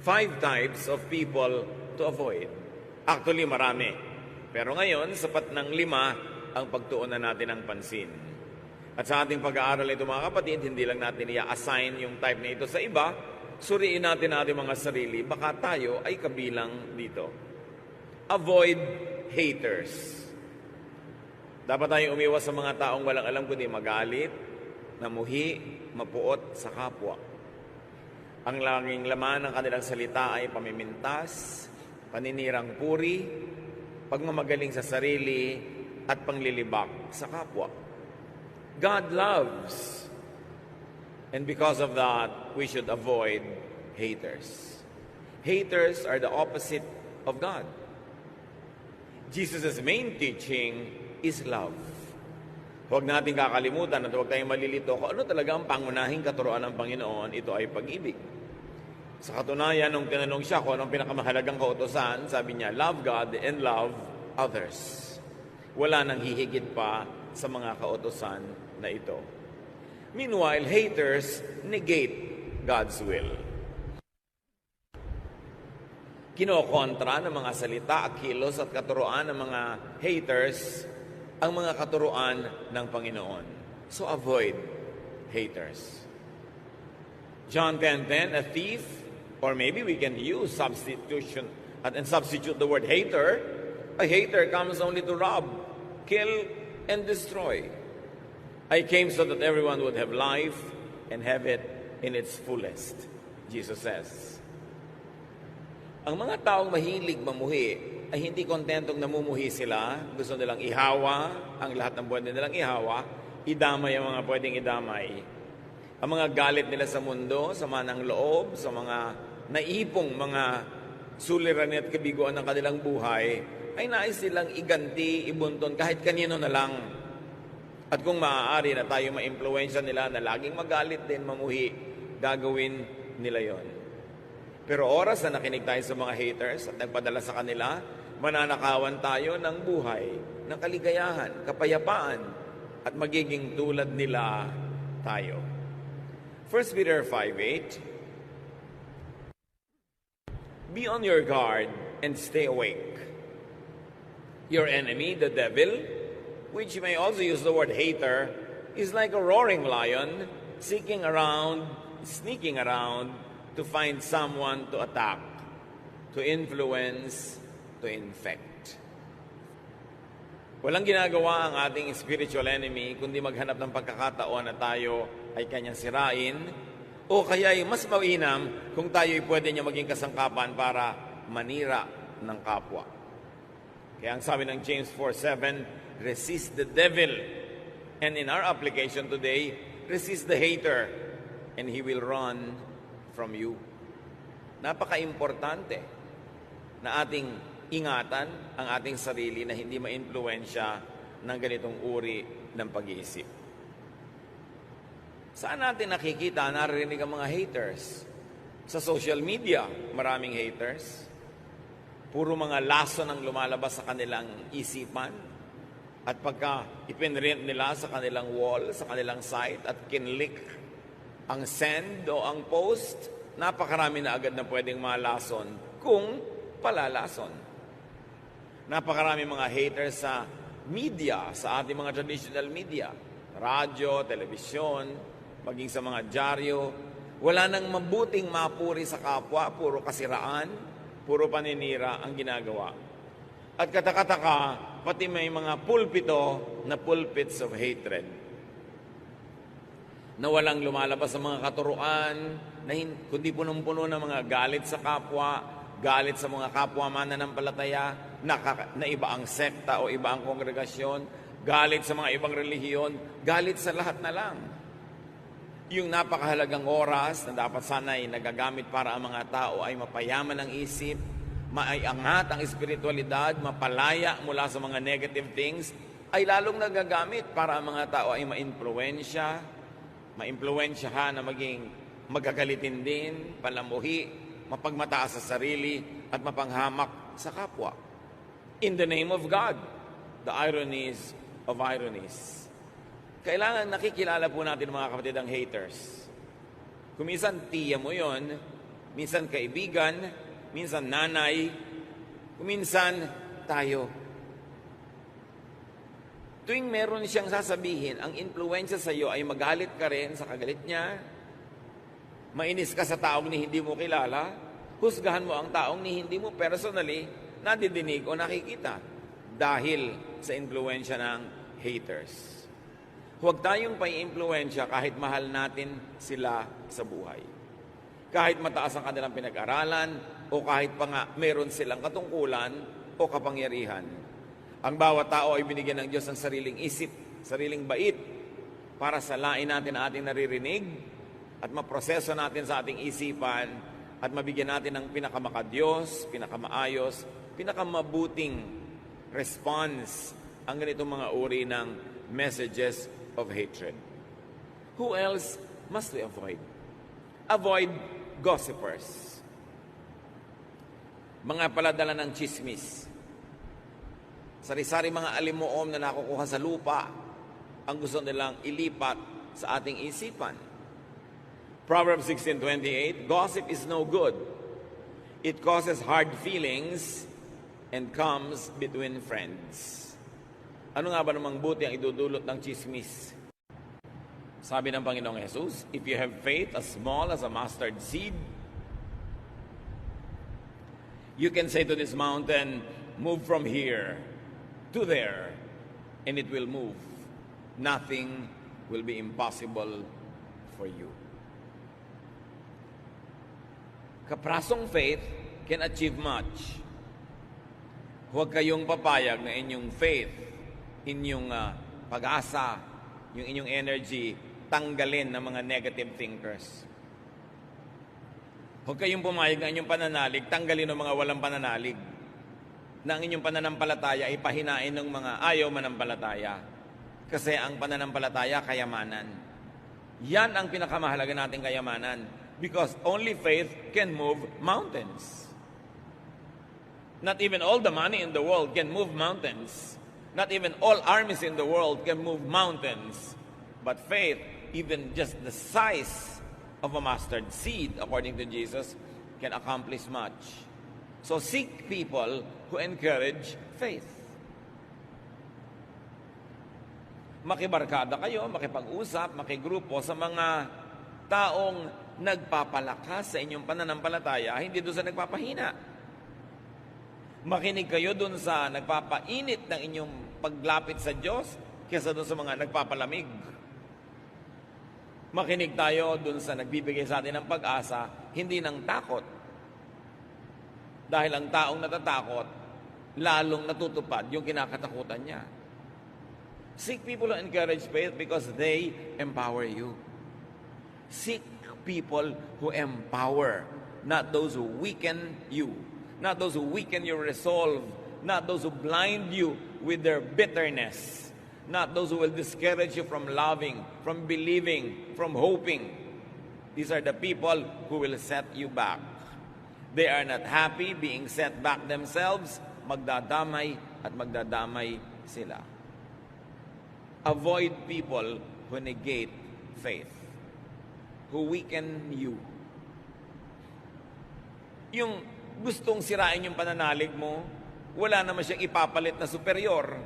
5 types of people to avoid. Actually, marami. Pero ngayon, sapat ng 5 ang pagtuunan natin ng pansin. At sa ating pag-aaral ito mga kapatid, hindi lang natin i-assign yung type na ito sa iba, suriin natin ating mga sarili, baka tayo ay kabilang dito. Avoid haters. Dapat tayong umiwas sa mga taong walang alam kundi magalit, namuhi, mapuot sa kapwa. Ang laging laman ng kanilang salita ay pamimintas, paninirang puri, pagmamagaling sa sarili, at panglilibak sa kapwa. God loves. And because of that, we should avoid haters. Haters are the opposite of God. Jesus' main teaching is love. Huwag natin kakalimutan at huwag tayong malilito kung ano talaga ang pangunahing katuroan ng Panginoon, ito ay pag-ibig. Sa katunayan, nung tinanong siya kung anong pinakamahalagang kautusan, sabi niya, love God and love others. Wala nang hihigit pa sa mga kautusan na ito. Meanwhile, haters negate God's will. Kinokontra ng mga salita, kilos at katuroan ng mga haters ang mga katuroan ng Panginoon. So avoid haters. John 10:10, a thief, or maybe we can use substitution and substitute the word hater. A hater comes only to rob, kill, and destroy. I came so that everyone would have life and have it in its fullest, Jesus says. Ang mga taong mahilig mamuhi ay hindi kontentong namumuhi sila. Gusto nilang ihawa ang lahat ng pwede nilang ihawa, idamay ang mga pwedeng idamay. Ang mga galit nila sa mundo, sama ng loob, sa mga naipong mga suliranin at kabiguan ng kanilang buhay, ay nais silang iganti, ibunton kahit kanino na lang. At kung maaari na tayo ma-impluwensya nila na laging magalit din, mamuhi, gagawin nila yon. Pero oras na nakinig tayo sa mga haters at nagpadala sa kanila, mananakawan tayo ng buhay, ng kaligayahan, kapayapaan, at magiging tulad nila tayo. 1 Peter 5:8, be on your guard and stay awake. Your enemy, the devil, which you may also use the word hater, is like a roaring lion, sneaking around, to find someone to attack, to influence, to infect. Walang ginagawa ang ating spiritual enemy kundi maghanap ng pagkakataon na tayo ay kanyang sirain o kaya ay mas mainam kung tayo ay pwede niya maging kasangkapan para manira ng kapwa. Kaya ang sabi ng James 4:7, resist the devil. And in our application today, resist the hater and he will run from you. Napaka-importante na ating ingatan ang ating sarili na hindi ma-influensya ng ganitong uri ng pag-iisip. Saan natin nakikita, naririnig ang mga haters? Sa social media, maraming haters. Puro mga lason ang lumalabas sa kanilang isipan. At pagka ipinrint nila sa kanilang wall, sa kanilang site, at kinlik ang send o ang post, napakarami na agad na pwedeng malason kung palalason. Napakarami mga haters sa media, sa ating mga traditional media, radyo, telebisyon, maging sa mga dyaryo. Wala nang mabuting mapuri sa kapwa, puro kasiraan, puro paninira ang ginagawa. At katakataka, pati may mga pulpito na pulpits of hatred, na walang lumalabas sa mga katuruan, kundi punong-puno ng mga galit sa kapwa, galit sa mga kapwa mananampalataya, na iba ang sekta o iba ang kongregasyon, galit sa mga ibang relihiyon, galit sa lahat na lang. Yung napakahalagang oras na dapat sana ay nagagamit para ang mga tao ay mapayaman ang isip, maiangat ang espiritualidad, mapalaya mula sa mga negative things, ay lalong nagagamit para ang mga tao ay maimpluwensyahan na maging magagalitin din, palamuhi, mapagmataas sa sarili, at mapanghamak sa kapwa. In the name of God, the ironies of ironies. Kailangan nakikilala po natin mga kapatid ang haters. Kuminsan, tiya mo yon, minsan kaibigan, minsan nanay, minsan tayo. Tuwing meron siyang sasabihin, ang influensya sa iyo ay magalit ka rin sa kagalit niya, mainis ka sa taong ni hindi mo kilala, husgahan mo ang taong ni hindi mo personally nadidinig o nakikita dahil sa influensya ng haters. Huwag tayong pai-influensya kahit mahal natin sila sa buhay. Kahit mataas ang kanilang pinag-aralan o kahit pa nga meron silang katungkulan o kapangyarihan. Ang bawat tao ay binigyan ng Diyos ng sariling isip, sariling bait para salain natin ang ating naririnig at maproseso natin sa ating isipan at mabigyan natin ng pinakamaka-Diyos, pinakamaayos, pinakamabuting response ang ganitong mga uri ng messages of hatred. Who else must we avoid? Avoid gossipers. Mga paladala ng chismis. Sari-sari mga alimuom na nakukuha sa lupa ang gusto nilang ilipat sa ating isipan. Proverbs 16:28, gossip is no good. It causes hard feelings and comes between friends. Ano nga ba namang buti ang idudulot ng chismis? Sabi ng Panginoong Jesus, if you have faith as small as a mustard seed, you can say to this mountain, move from here to there, and it will move. Nothing will be impossible for you. Kaprasong faith can achieve much. Huwag kayong papayag na inyong faith, inyong pag-asa, yung inyong energy, tanggalin ng mga negative thinkers. Huwag kayong pumayag na inyong pananalig, tanggalin ng mga walang pananalig. Na ang inyong pananampalataya ay pahinain ng mga ayaw manampalataya. Kasi ang pananampalataya, kayamanan. Yan ang pinakamahalaga nating kayamanan. Because only faith can move mountains. Not even all the money in the world can move mountains. Not even all armies in the world can move mountains. But faith, even just the size of a mustard seed, according to Jesus, can accomplish much. So seek people who encourage faith. Makibarkada kayo, makipag-usap, makigrupo sa mga taong nagpapalakas sa inyong pananampalataya, hindi doon sa nagpapahina. Makinig kayo doon sa nagpapainit ng inyong paglapit sa Diyos kaysa doon sa mga nagpapalamig. Makinig tayo doon sa nagbibigay sa atin ng pag-asa, hindi ng takot. Dahil ang taong natatakot, lalong natutupad yung kinakatakutan niya. Seek people who encourage faith because they empower you. Seek people who empower, not those who weaken you, not those who weaken your resolve, not those who blind you with their bitterness, not those who will discourage you from loving, from believing, from hoping. These are the people who will set you back. They are not happy being set back themselves. Magdadamay at magdadamay sila. Avoid people who negate faith, who weaken you. Yung gustong sirain yung pananalig mo, wala naman siyang ipapalit na superior.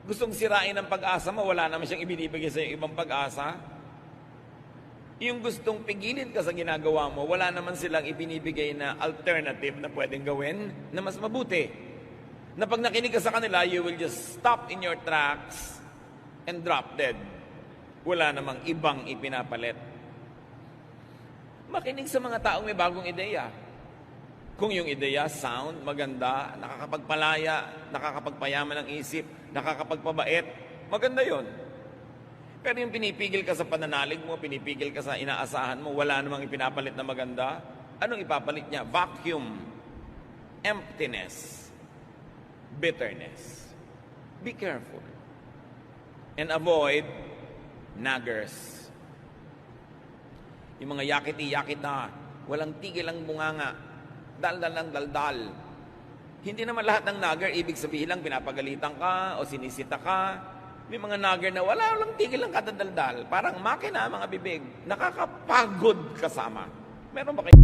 Gustong sirain ang pag-asa mo, wala naman siyang ibinibigay sa ibang pag-asa. Yung gustong pigilin ka sa ginagawa mo, wala naman silang ibinibigay na alternative na pwedeng gawin na mas mabuti. Na pag nakinig ka sa kanila, you will just stop in your tracks and drop dead. Wala namang ibang ipinapalit. Makinig sa mga taong may bagong ideya. Kung yung ideya, sound, maganda, nakakapagpalaya, nakakapagpayaman ng isip, nakakapagpabait, maganda yon. Pero yung pinipigil ka sa pananalig mo, pinipigil ka sa inaasahan mo, wala namang ipinapalit na maganda, anong ipapalit niya? Vacuum, emptiness, bitterness. Be careful. And avoid naggers. Yung mga yakiti-yakit na, walang tigil ang bunganga, daldal ng daldal. Hindi naman lahat ng nagger, ibig sabihin lang pinapagalitan ka o sinisita ka. May mga nagger na wala lang tigil lang kadadaldal. Parang makina, mga bibig. Nakakapagod kasama. Meron ba kayo